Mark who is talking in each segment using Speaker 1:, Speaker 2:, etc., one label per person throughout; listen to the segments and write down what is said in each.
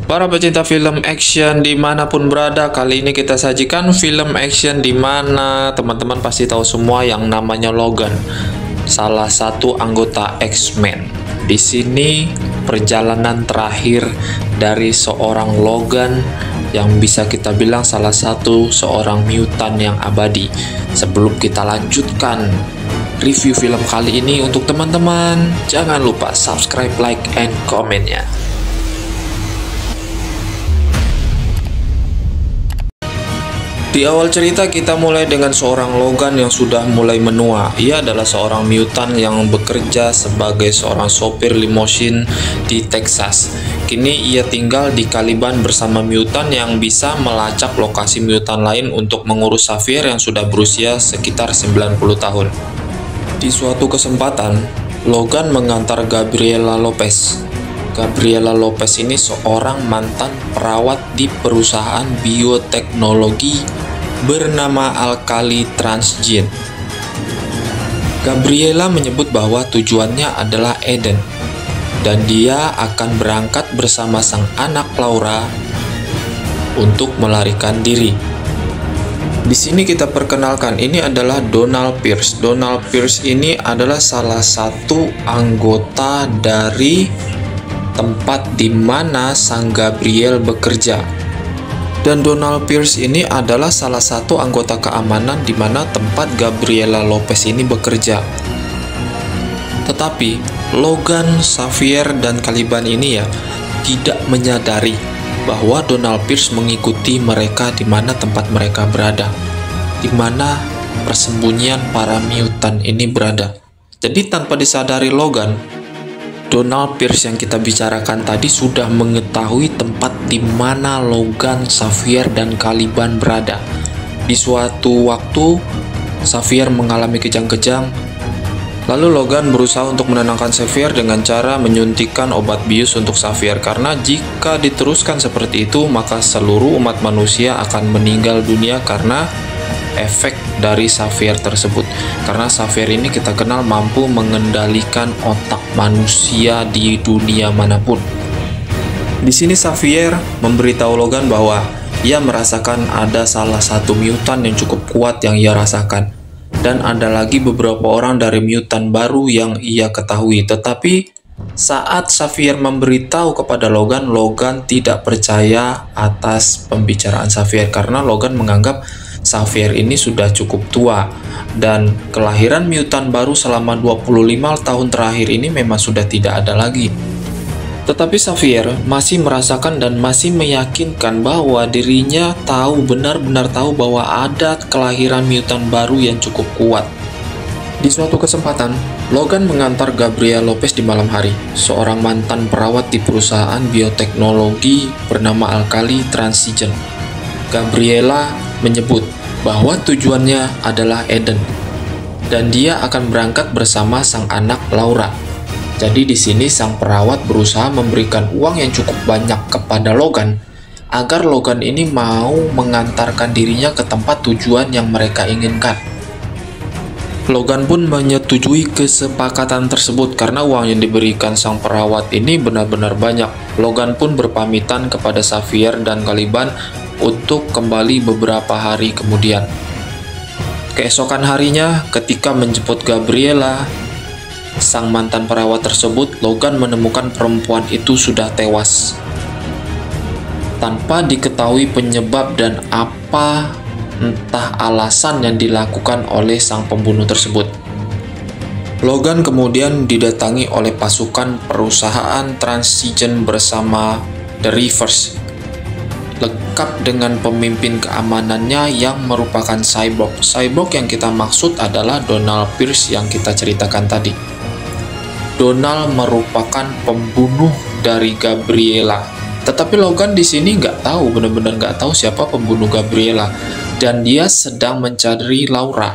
Speaker 1: Para pecinta film action dimanapun berada, kali ini kita sajikan film action di mana teman-teman pasti tahu semua yang namanya Logan, salah satu anggota X-Men. Di sini perjalanan terakhir dari seorang Logan yang bisa kita bilang salah satu seorang mutant yang abadi. Sebelum kita lanjutkan review film kali ini, untuk teman-teman jangan lupa subscribe, like, and comment-nya. Di awal cerita kita mulai dengan seorang Logan yang sudah mulai menua. Ia adalah seorang mutant yang bekerja sebagai seorang sopir limosin di Texas. Kini ia tinggal di Caliban bersama mutant yang bisa melacak lokasi mutant lain untuk mengurus Xavier yang sudah berusia sekitar 90 tahun. Di suatu kesempatan, Logan mengantar Gabriela Lopez. Gabriela Lopez ini seorang mantan perawat di perusahaan bioteknologi bernama Alkali Transgen. Gabriela menyebut bahwa tujuannya adalah Eden, dan dia akan berangkat bersama sang anak Laura untuk melarikan diri. Di sini kita perkenalkan, ini adalah Donald Pierce. Donald Pierce ini adalah salah satu anggota dari tempat di mana sang Gabriel bekerja. Dan Donald Pierce ini adalah salah satu anggota keamanan di mana tempat Gabriela Lopez ini bekerja. Tetapi Logan, Xavier, dan Caliban ini tidak menyadari bahwa Donald Pierce mengikuti mereka di mana tempat mereka berada, di mana persembunyian para mutant ini berada. Jadi tanpa disadari Logan, Donald Pierce yang kita bicarakan tadi sudah mengetahui tempat di mana Logan, Xavier, dan Caliban berada. Di suatu waktu, Xavier mengalami kejang-kejang, lalu Logan berusaha untuk menenangkan Xavier dengan cara menyuntikkan obat bius untuk Xavier, karena jika diteruskan seperti itu, maka seluruh umat manusia akan meninggal dunia karena efek dari Xavier tersebut. Karena Xavier ini kita kenal mampu mengendalikan otak manusia di dunia manapun. Di sini Xavier memberitahu Logan bahwa ia merasakan ada salah satu mutant yang cukup kuat yang ia rasakan, dan ada lagi beberapa orang dari mutant baru yang ia ketahui. Tetapi saat Xavier memberitahu kepada Logan, Logan tidak percaya atas pembicaraan Xavier karena Logan menganggap Xavier ini sudah cukup tua, dan kelahiran mutant baru selama 25 tahun terakhir ini memang sudah tidak ada lagi. Tetapi Xavier masih merasakan dan masih meyakinkan bahwa dirinya benar-benar tahu bahwa ada kelahiran mutant baru yang cukup kuat. Di suatu kesempatan, Logan mengantar Gabriela Lopez di malam hari, seorang mantan perawat di perusahaan bioteknologi bernama Alkali Transgen. Gabriela menyebut bahwa tujuannya adalah Eden, dan dia akan berangkat bersama sang anak Laura. Jadi di sini sang perawat berusaha memberikan uang yang cukup banyak kepada Logan agar Logan ini mau mengantarkan dirinya ke tempat tujuan yang mereka inginkan. Logan pun menyetujui kesepakatan tersebut karena uang yang diberikan sang perawat ini benar-benar banyak. Logan pun berpamitan kepada Xavier dan Caliban untuk kembali beberapa hari kemudian. Keesokan harinya, ketika menjemput Gabriela, sang mantan perawat tersebut, Logan menemukan perempuan itu sudah tewas tanpa diketahui penyebab dan entah alasan yang dilakukan oleh sang pembunuh tersebut. Logan kemudian didatangi oleh pasukan perusahaan Transgen bersama The Reavers, lengkap dengan pemimpin keamanannya yang merupakan cyborg. Cyborg yang kita maksud adalah Donald Pierce yang kita ceritakan tadi. Donald merupakan pembunuh dari Gabriela. Tetapi Logan di sini benar-benar nggak tahu siapa pembunuh Gabriela, dan dia sedang mencari Laura.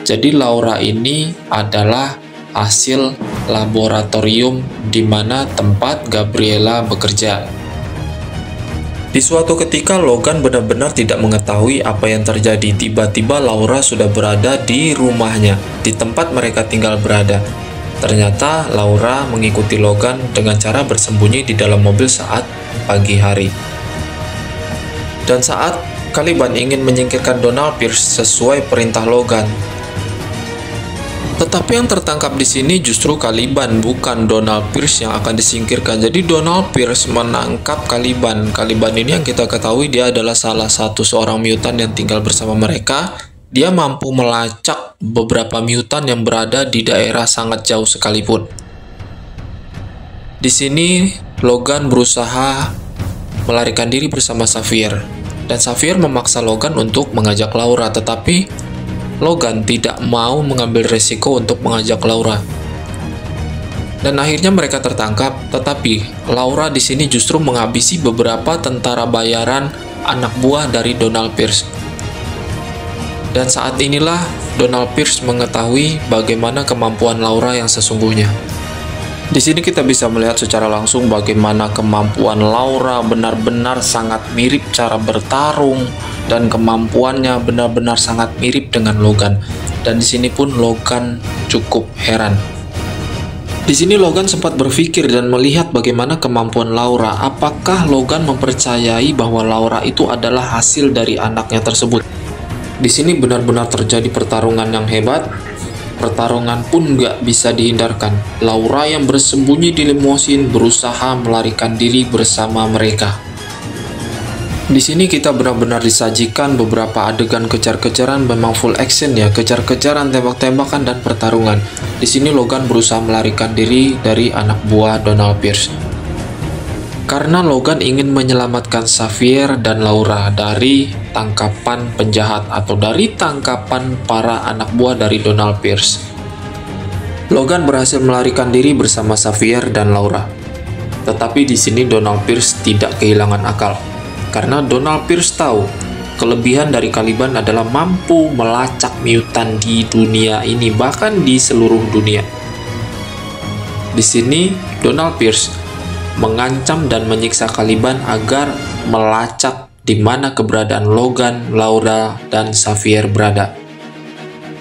Speaker 1: Jadi Laura ini adalah hasil laboratorium di mana tempat Gabriela bekerja. Di suatu ketika Logan benar-benar tidak mengetahui apa yang terjadi. Tiba-tiba Laura sudah berada di rumahnya, di tempat mereka tinggal berada. Ternyata Laura mengikuti Logan dengan cara bersembunyi di dalam mobil saat pagi hari. Dan saat Caliban ingin menyingkirkan Donald Pierce sesuai perintah Logan, tetapi yang tertangkap di sini justru Caliban, bukan Donald Pierce yang akan disingkirkan. Jadi Donald Pierce menangkap Caliban. Caliban ini yang kita ketahui dia adalah salah satu seorang mutant yang tinggal bersama mereka. Dia mampu melacak beberapa mutant yang berada di daerah sangat jauh sekalipun. Di sini Logan berusaha melarikan diri bersama Xavier, dan Xavier memaksa Logan untuk mengajak Laura, tetapi Logan tidak mau mengambil resiko untuk mengajak Laura. Dan akhirnya mereka tertangkap, tetapi Laura di sini justru menghabisi beberapa tentara bayaran anak buah dari Donald Pierce. Dan saat inilah Donald Pierce mengetahui bagaimana kemampuan Laura yang sesungguhnya. Di sini kita bisa melihat secara langsung bagaimana kemampuan Laura benar-benar sangat mirip cara bertarung, dan kemampuannya benar-benar sangat mirip dengan Logan. Dan di sini pun Logan cukup heran. Di sini Logan sempat berpikir dan melihat bagaimana kemampuan Laura. Apakah Logan mempercayai bahwa Laura itu adalah hasil dari anaknya tersebut? Di sini benar-benar terjadi pertarungan yang hebat. Pertarungan pun nggak bisa dihindarkan. Laura yang bersembunyi di limosin berusaha melarikan diri bersama mereka. Di sini kita benar-benar disajikan beberapa adegan kejar-kejaran, memang full action ya, kejar-kejaran, tembak-tembakan, dan pertarungan. Di sini Logan berusaha melarikan diri dari anak buah Donald Pierce. Karena Logan ingin menyelamatkan Xavier dan Laura dari tangkapan penjahat atau dari tangkapan para anak buah dari Donald Pierce. Logan berhasil melarikan diri bersama Xavier dan Laura. Tetapi di sini Donald Pierce tidak kehilangan akal. Karena Donald Pierce tahu kelebihan dari Caliban adalah mampu melacak mutant di dunia ini, bahkan di seluruh dunia. Di sini Donald Pierce mengancam dan menyiksa Caliban agar melacak di mana keberadaan Logan, Laura, dan Xavier berada.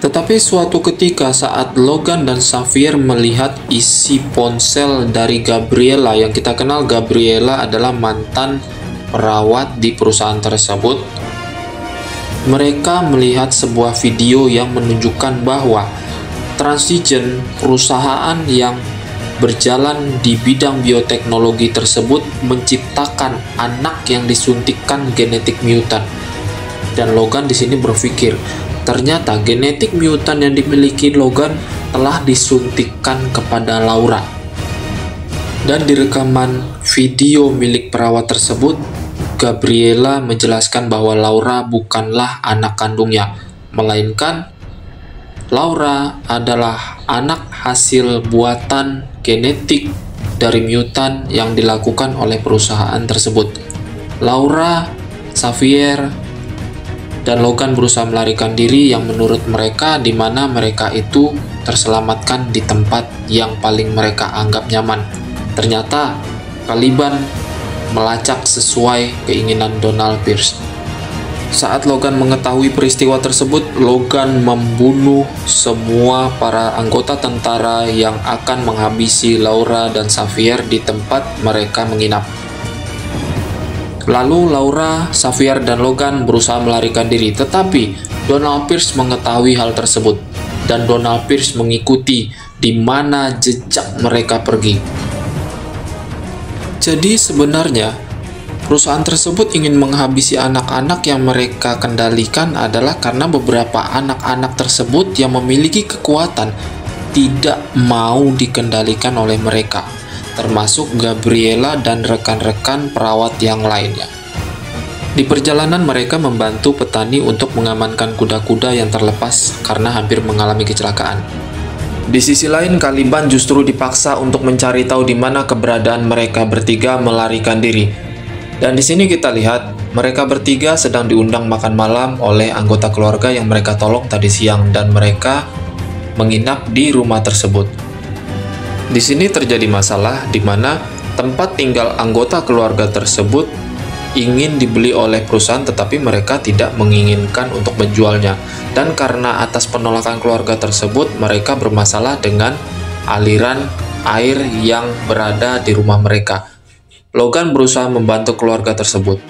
Speaker 1: Tetapi suatu ketika saat Logan dan Xavier melihat isi ponsel dari Gabriela, yang kita kenal Gabriela adalah mantan perawat di perusahaan tersebut, mereka melihat sebuah video yang menunjukkan bahwa Transigen, perusahaan yang berjalan di bidang bioteknologi tersebut, menciptakan anak yang disuntikkan genetik mutant. Dan Logan di sini berpikir, ternyata genetik mutant yang dimiliki Logan telah disuntikkan kepada Laura. Dan di rekaman video milik perawat tersebut, Gabriela menjelaskan bahwa Laura bukanlah anak kandungnya, melainkan Laura adalah anak hasil buatan genetik dari mutant yang dilakukan oleh perusahaan tersebut. Laura, Xavier, dan Logan berusaha melarikan diri yang menurut mereka di mana mereka itu terselamatkan di tempat yang paling mereka anggap nyaman. Ternyata Caliban melacak sesuai keinginan Donald Pierce. Saat Logan mengetahui peristiwa tersebut, Logan membunuh semua para anggota tentara yang akan menghabisi Laura dan Xavier di tempat mereka menginap. Lalu Laura, Xavier, dan Logan berusaha melarikan diri, tetapi Donald Pierce mengetahui hal tersebut, dan Donald Pierce mengikuti di mana jejak mereka pergi. Jadi sebenarnya perusahaan tersebut ingin menghabisi anak-anak yang mereka kendalikan adalah karena beberapa anak-anak tersebut yang memiliki kekuatan tidak mau dikendalikan oleh mereka, termasuk Gabriela dan rekan-rekan perawat yang lainnya. Di perjalanan mereka membantu petani untuk mengamankan kuda-kuda yang terlepas karena hampir mengalami kecelakaan. Di sisi lain, Caliban justru dipaksa untuk mencari tahu di mana keberadaan mereka bertiga melarikan diri. Dan di sini kita lihat mereka bertiga sedang diundang makan malam oleh anggota keluarga yang mereka tolong tadi siang, dan mereka menginap di rumah tersebut. Di sini terjadi masalah di mana tempat tinggal anggota keluarga tersebut ingin dibeli oleh perusahaan, tetapi mereka tidak menginginkan untuk menjualnya. Dan karena atas penolakan keluarga tersebut, mereka bermasalah dengan aliran air yang berada di rumah mereka. Logan berusaha membantu keluarga tersebut.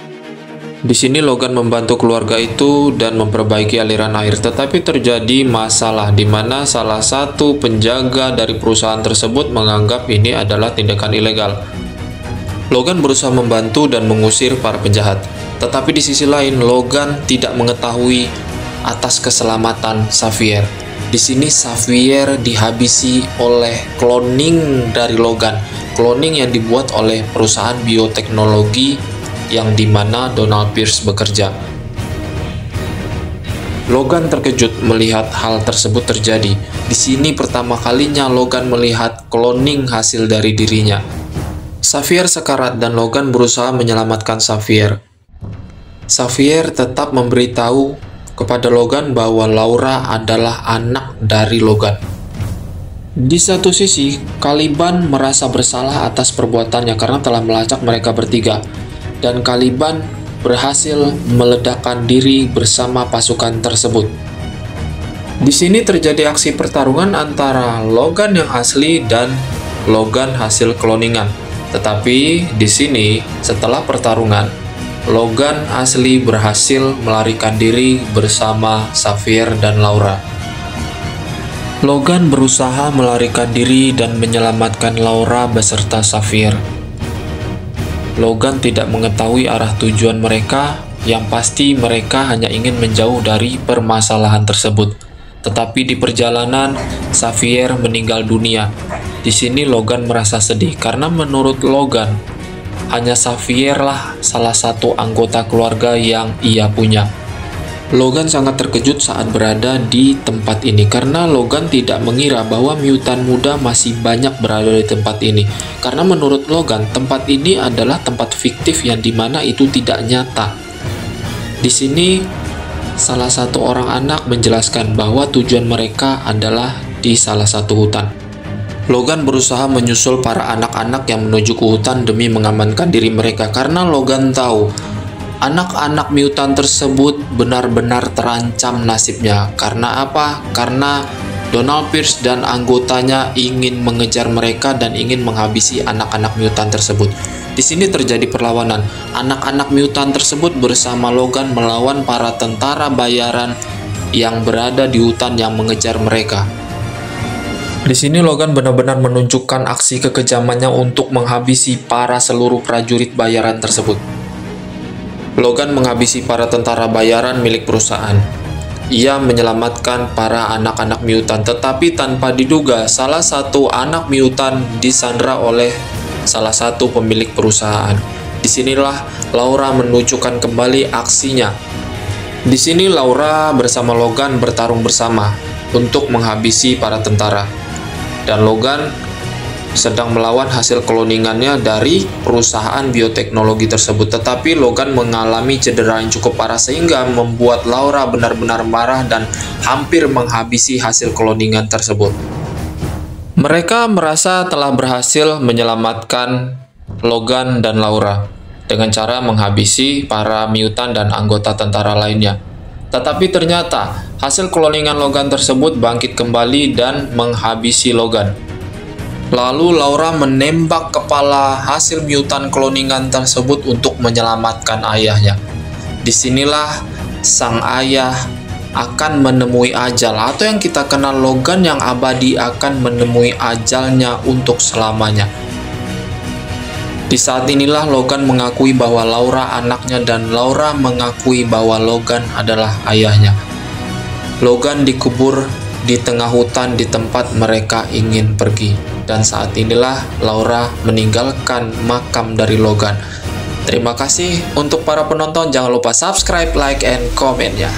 Speaker 1: Di sini Logan membantu keluarga itu dan memperbaiki aliran air, tetapi terjadi masalah di mana salah satu penjaga dari perusahaan tersebut menganggap ini adalah tindakan ilegal. Logan berusaha membantu dan mengusir para penjahat, tetapi di sisi lain Logan tidak mengetahui atas keselamatan Xavier. Di sini Xavier dihabisi oleh cloning dari Logan, cloning yang dibuat oleh perusahaan bioteknologi yang dimana Donald Pierce bekerja. Logan terkejut melihat hal tersebut terjadi. Di sini pertama kalinya Logan melihat cloning hasil dari dirinya. Xavier sekarat dan Logan berusaha menyelamatkan Xavier. Xavier tetap memberitahu kepada Logan bahwa Laura adalah anak dari Logan. Di satu sisi, Caliban merasa bersalah atas perbuatannya karena telah melacak mereka bertiga, dan Caliban berhasil meledakkan diri bersama pasukan tersebut. Di sini terjadi aksi pertarungan antara Logan yang asli dan Logan hasil kloningan. Tetapi di sini setelah pertarungan, Logan asli berhasil melarikan diri bersama Xavier dan Laura. Logan berusaha melarikan diri dan menyelamatkan Laura beserta Xavier. Logan tidak mengetahui arah tujuan mereka, yang pasti mereka hanya ingin menjauh dari permasalahan tersebut. Tetapi di perjalanan, Xavier meninggal dunia. Di sini Logan merasa sedih karena menurut Logan, hanya Xavier lah salah satu anggota keluarga yang ia punya. Logan sangat terkejut saat berada di tempat ini karena Logan tidak mengira bahwa mutan muda masih banyak berada di tempat ini. Karena menurut Logan, tempat ini adalah tempat fiktif yang dimana itu tidak nyata. Di sini, salah satu orang anak menjelaskan bahwa tujuan mereka adalah di salah satu hutan. Logan berusaha menyusul para anak-anak yang menuju ke hutan demi mengamankan diri mereka karena Logan tahu anak-anak mutan tersebut benar-benar terancam nasibnya. Karena apa? Karena Donald Pierce dan anggotanya ingin mengejar mereka dan ingin menghabisi anak-anak mutan tersebut. Di sini terjadi perlawanan. Anak-anak mutan tersebut bersama Logan melawan para tentara bayaran yang berada di hutan yang mengejar mereka. Di sini Logan benar-benar menunjukkan aksi kekejamannya untuk menghabisi para seluruh prajurit bayaran tersebut. Logan menghabisi para tentara bayaran milik perusahaan. Ia menyelamatkan para anak-anak mutan, tetapi tanpa diduga salah satu anak mutan disandra oleh salah satu pemilik perusahaan. Disinilah Laura menunjukkan kembali aksinya. Di sini Laura bersama Logan bertarung bersama untuk menghabisi para tentara. Dan Logan sedang melawan hasil kloningannya dari perusahaan bioteknologi tersebut. Tetapi Logan mengalami cedera yang cukup parah sehingga membuat Laura benar-benar marah dan hampir menghabisi hasil kloningan tersebut. Mereka merasa telah berhasil menyelamatkan Logan dan Laura dengan cara menghabisi para mutan dan anggota tentara lainnya. Tetapi ternyata hasil kloningan Logan tersebut bangkit kembali dan menghabisi Logan. Lalu Laura menembak kepala hasil mutan kloningan tersebut untuk menyelamatkan ayahnya. Disinilah sang ayah akan menemui ajal, atau yang kita kenal Logan yang abadi akan menemui ajalnya untuk selamanya. Di saat inilah Logan mengakui bahwa Laura anaknya dan Laura mengakui bahwa Logan adalah ayahnya. Logan dikubur di tengah hutan di tempat mereka ingin pergi. Dan saat inilah Laura meninggalkan makam dari Logan. Terima kasih untuk para penonton, jangan lupa subscribe, like, and comment ya.